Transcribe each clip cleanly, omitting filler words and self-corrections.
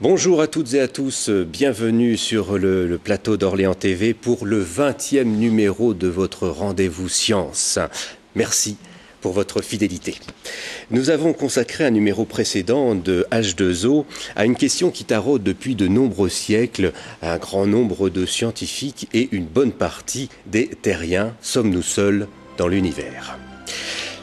Bonjour à toutes et à tous, bienvenue sur le plateau d'Orléans TV pour le 20e numéro de votre rendez-vous science. Merci pour votre fidélité. Nous avons consacré un numéro précédent de H2O à une question qui taraude depuis de nombreux siècles un grand nombre de scientifiques et une bonne partie des terriens. Sommes-nous seuls dans l'univers ?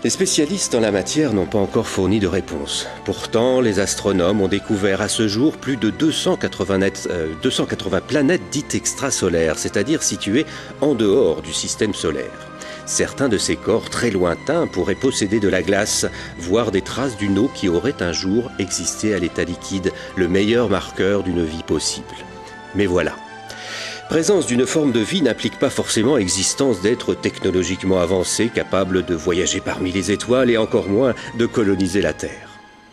Les spécialistes en la matière n'ont pas encore fourni de réponse. Pourtant, les astronomes ont découvert à ce jour plus de 280 planètes dites extrasolaires, c'est-à-dire situées en dehors du système solaire. Certains de ces corps très lointains pourraient posséder de la glace, voire des traces d'une eau qui aurait un jour existé à l'état liquide, le meilleur marqueur d'une vie possible. Mais voilà. Présence d'une forme de vie n'implique pas forcément existence d'êtres technologiquement avancés, capables de voyager parmi les étoiles et encore moins de coloniser la Terre.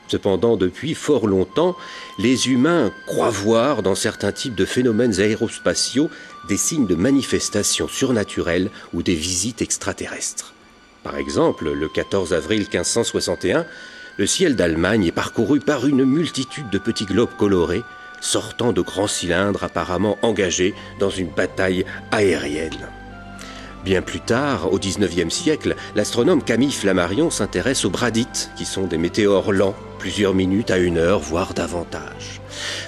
Cependant, depuis fort longtemps, les humains croient voir dans certains types de phénomènes aérospatiaux des signes de manifestations surnaturelles ou des visites extraterrestres. Par exemple, le 14 avril 1561, le ciel d'Allemagne est parcouru par une multitude de petits globes colorés, sortant de grands cylindres apparemment engagés dans une bataille aérienne. Bien plus tard, au XIXe siècle, l'astronome Camille Flammarion s'intéresse aux bradites, qui sont des météores lents, plusieurs minutes à 1 heure, voire davantage.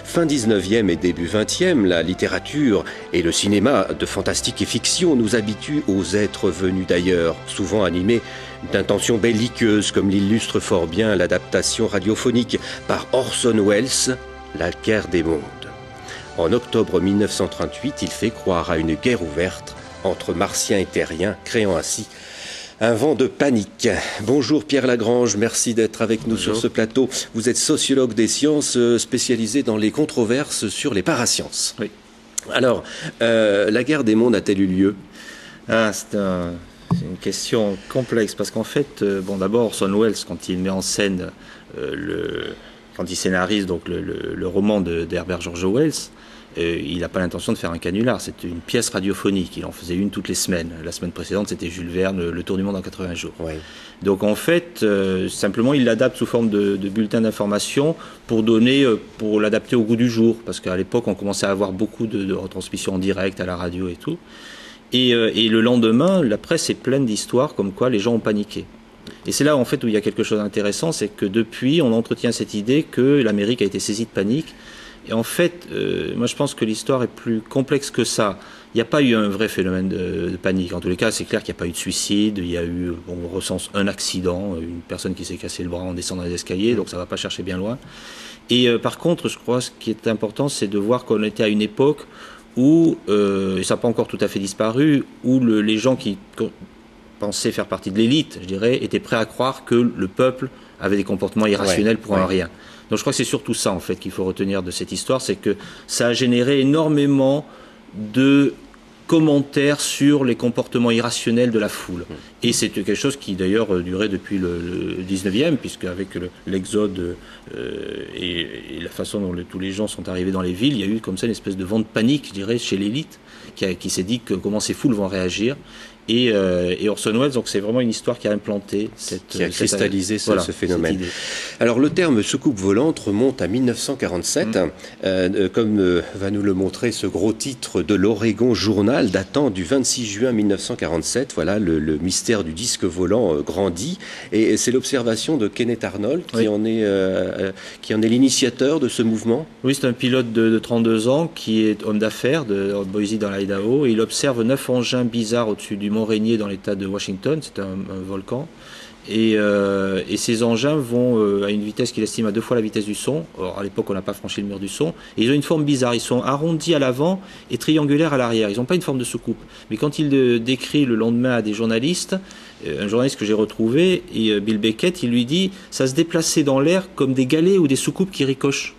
Fin XIXe et début XXe, la littérature et le cinéma de fantastique et fiction nous habituent aux êtres venus d'ailleurs, souvent animés d'intentions belliqueuses, comme l'illustre fort bien l'adaptation radiophonique par Orson Welles, La guerre des mondes. En octobre 1938, il fait croire à une guerre ouverte entre martiens et terriens, créant ainsi un vent de panique. Bonjour Pierre Lagrange, merci d'être avec nous sur ce plateau. Vous êtes sociologue des sciences, spécialisé dans les controverses sur les parasciences. Oui. Alors, la guerre des mondes a-t-elle eu lieu ? C'est une question complexe, parce qu'en fait, d'abord Orson Welles, quand il met en scène quand il scénarise donc le roman d'Herbert George Wells, il n'a pas l'intention de faire un canular. C'est une pièce radiophonique. Il en faisait une toutes les semaines. La semaine précédente, c'était Jules Verne, Le Tour du monde en 80 jours. Oui. Donc en fait, simplement, il l'adapte sous forme de bulletin d'information pour l'adapter au goût du jour. Parce qu'à l'époque, on commençait à avoir beaucoup de retransmissions en direct à la radio et tout. Et le lendemain, la presse est pleine d'histoires comme quoi les gens ont paniqué. Et c'est là en fait où il y a quelque chose d'intéressant, c'est que depuis on entretient cette idée que l'Amérique a été saisie de panique. Et en fait, moi je pense que l'histoire est plus complexe que ça. Il n'y a pas eu un vrai phénomène de panique. En tous les cas, c'est clair qu'il n'y a pas eu de suicide. Il y a eu, on recense un accident, une personne qui s'est cassé le bras en descendant les escaliers, donc ça ne va pas chercher bien loin. Et par contre, je crois que ce qui est important, c'est de voir qu'on était à une époque où, et ça n'a pas encore tout à fait disparu, où les gens qui pensaient faire partie de l'élite, je dirais, étaient prêts à croire que le peuple avait des comportements irrationnels pour un rien. Donc je crois que c'est surtout ça en fait qu'il faut retenir de cette histoire, c'est que ça a généré énormément de commentaires sur les comportements irrationnels de la foule. Et c'est quelque chose qui d'ailleurs durait depuis le 19e, puisque avec l'exode et la façon dont tous les gens sont arrivés dans les villes, il y a eu comme ça une espèce de vent de panique, je dirais, chez l'élite, qui s'est dit comment ces foules vont réagir. Et Orson Welles, donc c'est vraiment une histoire qui a implanté qui a cristallisé ce phénomène. Alors le terme soucoupe volante remonte à 1947, comme va nous le montrer ce gros titre de l'Oregon Journal datant du 26 juin 1947. Voilà, le mystère du disque volant grandit, et c'est l'observation de Kenneth Arnold qui en est l'initiateur de ce mouvement. Oui, c'est un pilote de 32 ans qui est homme d'affaires de Boise dans l'Idaho, et il observe 9 engins bizarres au-dessus du Mont Rainier dans l'état de Washington, c'est un volcan, et ces engins vont à une vitesse qu'il estime à 2 fois la vitesse du son. Or, à l'époque, on n'a pas franchi le mur du son, et ils ont une forme bizarre, ils sont arrondis à l'avant et triangulaires à l'arrière, ils n'ont pas une forme de soucoupe. Mais quand il décrit le lendemain à des journalistes, un journaliste que j'ai retrouvé, Bill Beckett, il lui dit « ça se déplaçait dans l'air comme des galets ou des soucoupes qui ricochent ».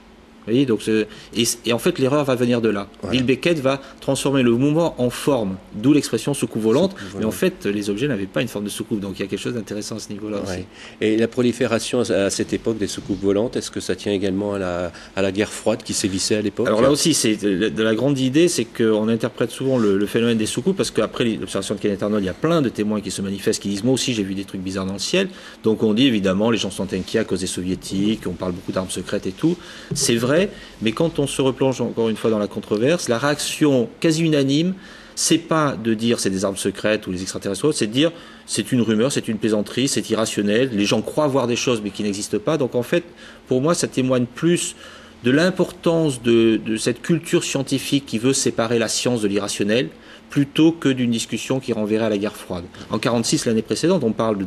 Vous voyez, donc et en fait, l'erreur va venir de là. Voilà. Bill Beckett va transformer le mouvement en forme, d'où l'expression soucoupe volante. Mais en fait, les objets n'avaient pas une forme de soucoupe. Donc il y a quelque chose d'intéressant à ce niveau-là aussi. Et la prolifération à cette époque des soucoupes volantes, est-ce que ça tient également à la guerre froide qui sévissait à l'époque ? Alors là aussi, c'est de la grande idée, c'est qu'on interprète souvent le phénomène des soucoupes, parce qu'après l'observation de Kenneth Arnold, il y a plein de témoins qui se manifestent, qui disent « moi aussi j'ai vu des trucs bizarres dans le ciel ». Donc on dit évidemment, les gens sont inquiets à cause des soviétiques, on parle beaucoup d'armes secrètes et tout. C'est vrai vrai, mais quand on se replonge encore une fois dans la controverse, la réaction quasi unanime, c'est pas de dire c'est des armes secrètes ou les extraterrestres, c'est de dire c'est une rumeur, c'est une plaisanterie, c'est irrationnel, les gens croient voir des choses mais qui n'existent pas. Donc en fait, pour moi, ça témoigne plus de l'importance de cette culture scientifique qui veut séparer la science de l'irrationnel, plutôt que d'une discussion qui renverrait à la guerre froide. En 1946, l'année précédente, on parle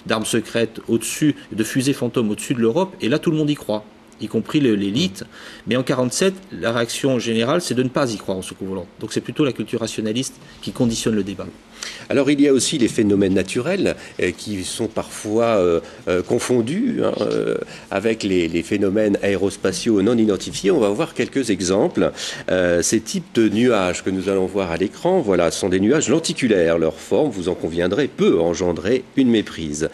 d'armes secrètes au-dessus, de fusées fantômes au-dessus de l'Europe, et là tout le monde y croit, y compris l'élite. Mais en 1947, la réaction générale, c'est de ne pas y croire aux soucoupes volantes. Donc c'est plutôt la culture rationaliste qui conditionne le débat. Alors il y a aussi les phénomènes naturels qui sont parfois confondus avec les phénomènes aérospatiaux non identifiés. On va voir quelques exemples. Ces types de nuages que nous allons voir à l'écran, voilà, sont des nuages lenticulaires. Leur forme, vous en conviendrez, peut engendrer une méprise.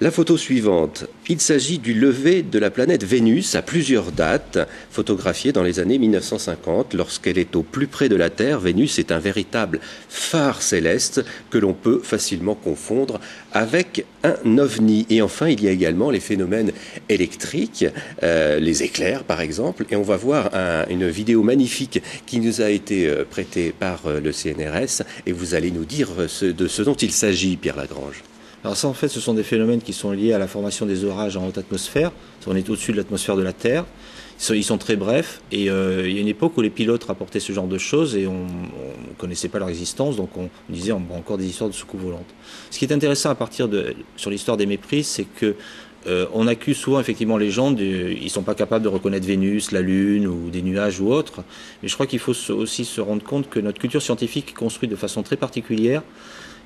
La photo suivante, il s'agit du lever de la planète Vénus à plusieurs dates, photographiée dans les années 1950. Lorsqu'elle est au plus près de la Terre, Vénus est un véritable phare céleste que l'on peut facilement confondre avec un ovni. Et enfin, il y a également les phénomènes électriques, les éclairs par exemple. Et on va voir une vidéo magnifique qui nous a été prêtée par le CNRS. Et vous allez nous dire de ce dont il s'agit, Pierre Lagrange. Alors ça, en fait, ce sont des phénomènes qui sont liés à la formation des orages en haute atmosphère. On est au-dessus de l'atmosphère de la Terre. Ils sont très brefs. Et il y a une époque où les pilotes rapportaient ce genre de choses et on ne connaissait pas leur existence. Donc on disait, on a encore des histoires de soucoupes volantes. Ce qui est intéressant à partir sur l'histoire des méprises, c'est que on accuse souvent effectivement les gens, ils ne sont pas capables de reconnaître Vénus, la Lune ou des nuages ou autres. Mais je crois qu'il faut aussi se rendre compte que notre culture scientifique est construite de façon très particulière.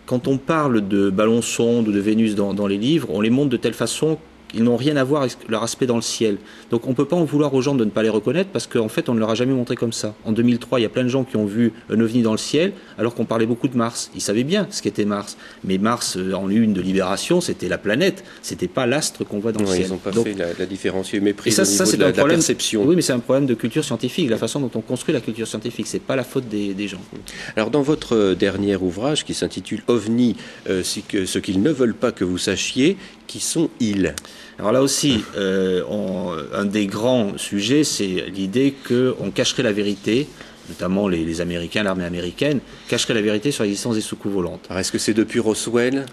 Quand on parle de ballons-sondes ou de Vénus dans les livres, on les montre de telle façon qu'ils n'ont rien à voir avec leur aspect dans le ciel. Donc on ne peut pas en vouloir aux gens de ne pas les reconnaître parce qu'en fait on ne leur a jamais montré comme ça. En 2003, il y a plein de gens qui ont vu un ovni dans le ciel alors qu'on parlait beaucoup de Mars. Ils savaient bien ce qu'était Mars. Mais Mars, en une de Libération, c'était la planète. C'était pas l'astre qu'on voit dans le ciel. Ils n'ont pas fait la différence méprise au niveau c'est de la problème, perception. Oui, mais c'est un problème de culture scientifique, la façon dont on construit la culture scientifique. C'est pas la faute des gens. Alors dans votre dernier ouvrage qui s'intitule OVNI, ce qu'ils ne veulent pas que vous sachiez, qui sont-ils ? Alors là aussi, un des grands sujets, c'est l'idée qu'on cacherait la vérité, notamment les Américains, l'armée américaine, cacherait la vérité sur l'existence des soucoupes volantes. Alors est-ce que c'est depuis Roswell ?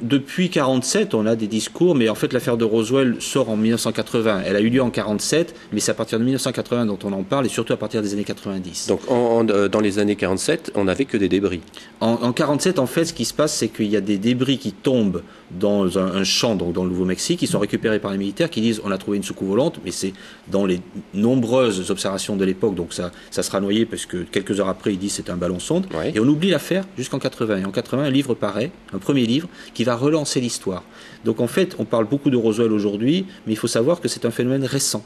Depuis 1947, on a des discours, mais en fait l'affaire de Roswell sort en 1980. Elle a eu lieu en 1947, mais c'est à partir de 1980 dont on en parle, et surtout à partir des années 90. Donc dans les années 47, on n'avait que des débris. En 1947, en fait, ce qui se passe, c'est qu'il y a des débris qui tombent dans un champ, donc dans le Nouveau-Mexique, qui sont récupérés par les militaires, qui disent on a trouvé une soucoupe volante, mais c'est dans les nombreuses observations de l'époque, donc ça sera noyé, parce que quelques heures après, ils disent c'est un ballon-sonde, et on oublie l'affaire jusqu'en 80. Et en 80, un livre paraît, un premier livre, qui va relancer l'histoire. Donc en fait, on parle beaucoup de Roswell aujourd'hui, mais il faut savoir que c'est un phénomène récent.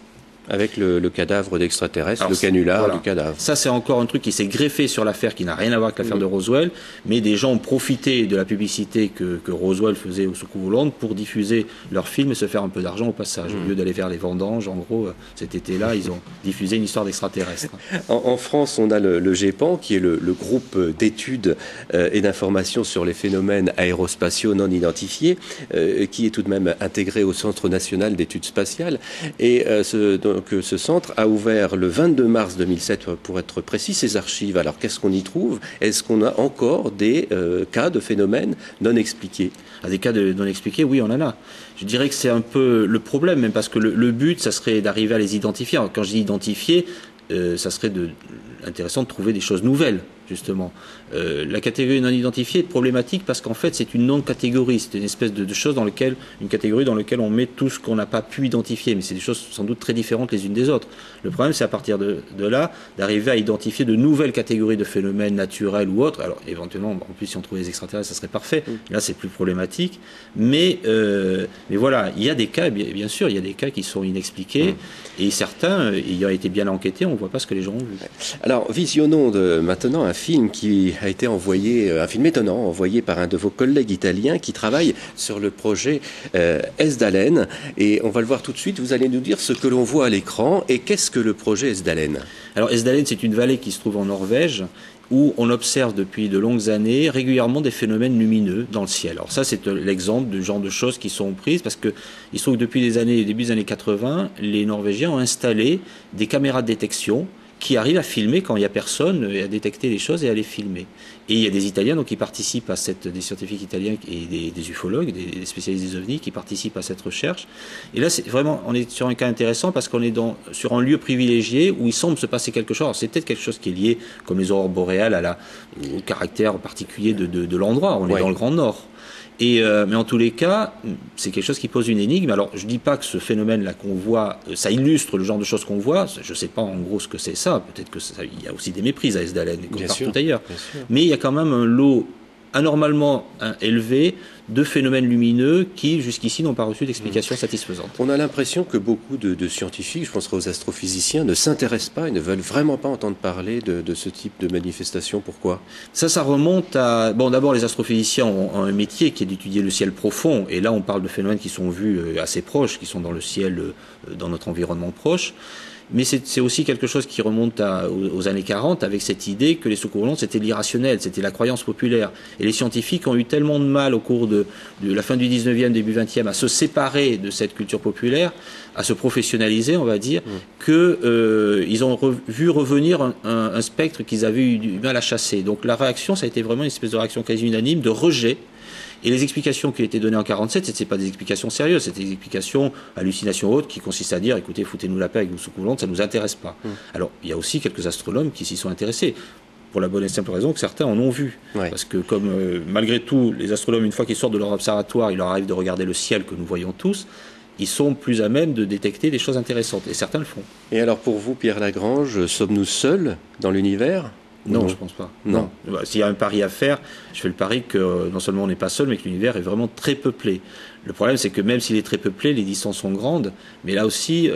Avec le cadavre d'extraterrestre, le canular du cadavre. Ça, c'est encore un truc qui s'est greffé sur l'affaire, qui n'a rien à voir avec l'affaire de Roswell, mais des gens ont profité de la publicité que Roswell faisait aux soucoupes volantes pour diffuser leurs films et se faire un peu d'argent au passage. Au lieu d'aller vers les vendanges, en gros, cet été-là, ils ont diffusé une histoire d'extraterrestre. En France, on a le GEPAN, qui est le groupe d'études et d'informations sur les phénomènes aérospatiaux non identifiés, qui est tout de même intégré au Centre national d'études spatiales. Et ce centre a ouvert le 22 mars 2007, pour être précis, ses archives. Alors qu'est-ce qu'on y trouve ? Est-ce qu'on a encore des cas de phénomènes non expliqués ? Des cas non expliqués, oui, on en a. Je dirais que c'est un peu le problème, même parce que le but, ça serait d'arriver à les identifier. Alors, quand je dis identifier, ça serait intéressant de trouver des choses nouvelles, justement. La catégorie non identifiée est problématique parce qu'en fait, c'est une non-catégorie. C'est une espèce de chose une catégorie dans laquelle on met tout ce qu'on n'a pas pu identifier. Mais c'est des choses sans doute très différentes les unes des autres. Le problème, c'est à partir de là, d'arriver à identifier de nouvelles catégories de phénomènes naturels ou autres. Alors, éventuellement, en plus, si on trouvait des extraterrestres, ça serait parfait. Là, c'est plus problématique. Mais voilà, il y a des cas, bien sûr, il y a des cas qui sont inexpliqués. Et certains, ayant été bien enquêtés, on ne voit pas ce que les gens ont vu. Alors, visionnons maintenant un film qui a été envoyé, un film étonnant, envoyé par un de vos collègues italiens qui travaille sur le projet Esdalen. Et on va le voir tout de suite. Vous allez nous dire ce que l'on voit à l'écran et qu'est-ce que le projet Esdalen. Alors, Esdalen, c'est une vallée qui se trouve en Norvège où on observe depuis de longues années régulièrement des phénomènes lumineux dans le ciel. Alors ça, c'est l'exemple du genre de choses qui sont prises, parce que il se trouve que depuis début des années 80, les Norvégiens ont installé des caméras de détection qui arrivent à filmer quand il n'y a personne, à détecter les choses et à les filmer. Et il y a des Italiens donc, qui participent à des scientifiques italiens et des ufologues, des spécialistes des ovnis qui participent à cette recherche. Et là, c'est vraiment, on est sur un cas intéressant parce qu'on est sur un lieu privilégié où il semble se passer quelque chose. Alors, c'est peut-être quelque chose qui est lié, comme les aurores boréales, au caractère particulier de l'endroit. On est dans le Grand Nord. Mais en tous les cas, c'est quelque chose qui pose une énigme. Alors, je ne dis pas que ce phénomène-là qu'on voit, ça illustre le genre de choses qu'on voit. Je ne sais pas en gros ce que c'est ça. Peut-être qu'il y a aussi des méprises à Esdalen, comme partout ailleurs. Mais il y a quand même un lot anormalement élevé de phénomènes lumineux qui, jusqu'ici, n'ont pas reçu d'explication satisfaisante. On a l'impression que beaucoup de scientifiques, je penserai aux astrophysiciens, ne s'intéressent pas et ne veulent vraiment pas entendre parler de ce type de manifestation. Pourquoi ? Ça remonte à... Bon, d'abord, les astrophysiciens ont un métier qui est d'étudier le ciel profond. Et là, on parle de phénomènes qui sont vus assez proches, qui sont dans le ciel, dans notre environnement proche. Mais c'est aussi quelque chose qui remonte aux années 40 avec cette idée que les soucoupes volantes c'était l'irrationnel, c'était la croyance populaire. Et les scientifiques ont eu tellement de mal au cours de la fin du 19e, début 20e à se séparer de cette culture populaire, à se professionnaliser, on va dire, qu'ils ont vu revenir un spectre qu'ils avaient eu du mal à chasser. Donc la réaction, ça a été vraiment une espèce de réaction quasi unanime, de rejet. Et les explications qui ont été données en 1947, ce n'étaient pas des explications sérieuses, c'était des explications hallucinations hautes qui consistaient à dire, écoutez, foutez-nous la paix avec vos soucoupes volantes, ça ne nous intéresse pas. Alors, il y a aussi quelques astronomes qui s'y sont intéressés, pour la bonne et simple raison que certains en ont vu. Parce que comme, malgré tout, les astronomes, une fois qu'ils sortent de leur observatoire, il leur arrive de regarder le ciel que nous voyons tous, ils sont plus à même de détecter des choses intéressantes, et certains le font. Et alors pour vous, Pierre Lagrange, sommes-nous seuls dans l'univers ? Non, je pense pas. Non. S'il y a un pari à faire, je fais le pari que non seulement on n'est pas seul, mais que l'univers est vraiment très peuplé. Le problème, c'est que même s'il est très peuplé, les distances sont grandes. Mais là aussi,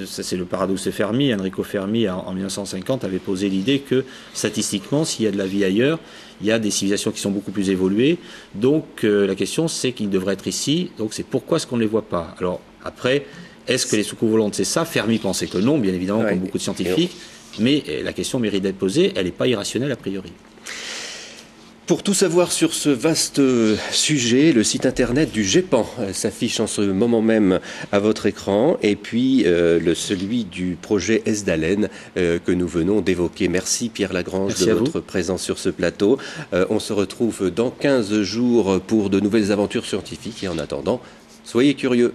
ça c'est le paradoxe de Fermi. Enrico Fermi, en 1950, avait posé l'idée que statistiquement, s'il y a de la vie ailleurs, il y a des civilisations qui sont beaucoup plus évoluées. Donc la question, c'est qu'ils devraient être ici. Donc c'est pourquoi est-ce qu'on ne les voit pas ? Alors après, est-ce que les soucoupes volantes, c'est ça ? Fermi pensait que non, bien évidemment, comme beaucoup de scientifiques. Mais la question mérite d'être posée, elle n'est pas irrationnelle a priori. Pour tout savoir sur ce vaste sujet, le site internet du GEPAN s'affiche en ce moment même à votre écran, et puis celui du projet Esdalen que nous venons d'évoquer. Merci Pierre Lagrange de votre présence sur ce plateau. On se retrouve dans 15 jours pour de nouvelles aventures scientifiques, et en attendant, soyez curieux.